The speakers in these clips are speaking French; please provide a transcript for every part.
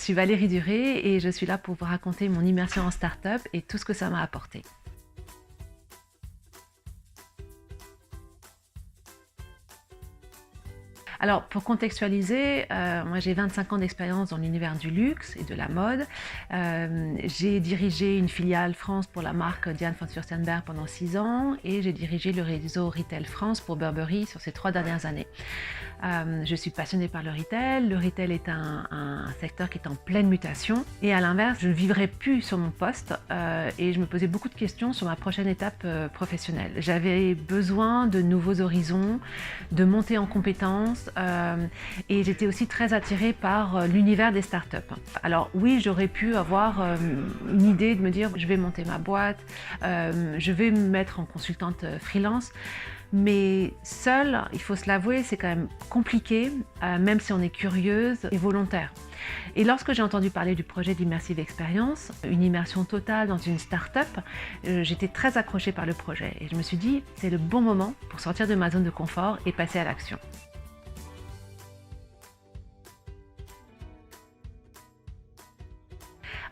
suis Valérie Duré et je suis là pour vous raconter mon immersion en start-up et tout ce que ça m'a apporté. Alors, pour contextualiser, moi j'ai 25 ans d'expérience dans l'univers du luxe et de la mode. J'ai dirigé une filiale France pour la marque Diane von Furstenberg pendant 6 ans et j'ai dirigé le réseau Retail France pour Burberry sur ces 3 dernières années. Je suis passionnée par le retail. Le retail est un secteur qui est en pleine mutation et à l'inverse, je ne vivrais plus sur mon poste et je me posais beaucoup de questions sur ma prochaine étape professionnelle. J'avais besoin de nouveaux horizons, de monter en compétences et j'étais aussi très attirée par l'univers des startups. Alors oui, j'aurais pu avoir une idée de me dire je vais monter ma boîte, je vais me mettre en consultante freelance. Mais seule, il faut se l'avouer, c'est quand même compliqué, même si on est curieuse et volontaire. Et lorsque j'ai entendu parler du projet d'Immersive Experience, une immersion totale dans une start-up, j'étais très accrochée par le projet. Et je me suis dit, c'est le bon moment pour sortir de ma zone de confort et passer à l'action.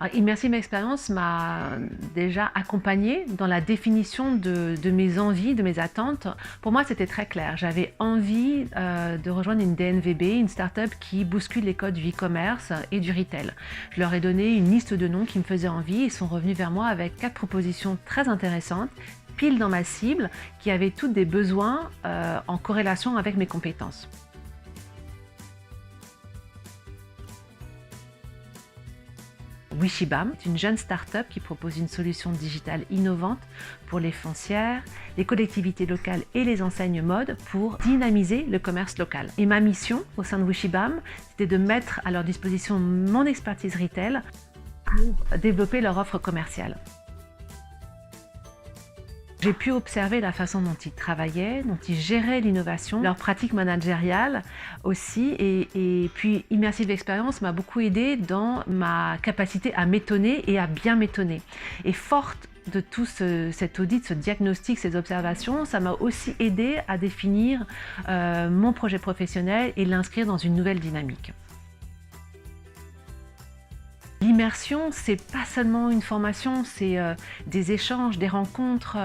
Alors, Immersive Experience m'a déjà accompagnée dans la définition de mes envies, de mes attentes. Pour moi, c'était très clair. J'avais envie de rejoindre une DNVB, une start-up qui bouscule les codes du e-commerce et du retail. Je leur ai donné une liste de noms qui me faisaient envie. Ils sont revenus vers moi avec 4 propositions très intéressantes, pile dans ma cible, qui avaient toutes des besoins en corrélation avec mes compétences. Wishibam est une jeune start-up qui propose une solution digitale innovante pour les foncières, les collectivités locales et les enseignes mode pour dynamiser le commerce local. Et ma mission au sein de Wishibam, c'était de mettre à leur disposition mon expertise retail pour développer leur offre commerciale. J'ai pu observer la façon dont ils travaillaient, dont ils géraient l'innovation, leurs pratiques managériales aussi. Et puis Immersive Experience m'a beaucoup aidée dans ma capacité à m'étonner et à bien m'étonner. Et forte de tout cet audit, ce diagnostic, ces observations, ça m'a aussi aidée à définir mon projet professionnel et l'inscrire dans une nouvelle dynamique. L'immersion, c'est pas seulement une formation, c'est des échanges, des rencontres,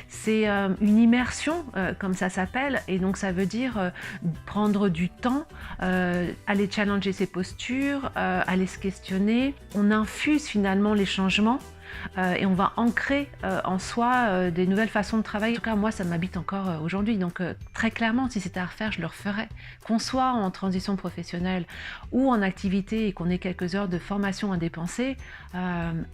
c'est une immersion, comme ça s'appelle, et donc ça veut dire prendre du temps, aller challenger ses postures, aller se questionner. On infuse finalement les changements et on va ancrer en soi des nouvelles façons de travailler. En tout cas, moi, ça m'habite encore aujourd'hui. Donc, très clairement, si c'était à refaire, je le referais. Qu'on soit en transition professionnelle ou en activité et qu'on ait quelques heures de formation à dépenser,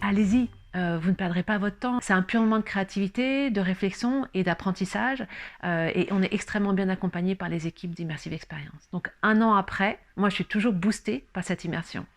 allez-y. Vous ne perdrez pas votre temps. C'est un pur moment de créativité, de réflexion et d'apprentissage. Et on est extrêmement bien accompagné par les équipes d'Immersive Experience. Donc, 1 an après, moi, je suis toujours boostée par cette immersion.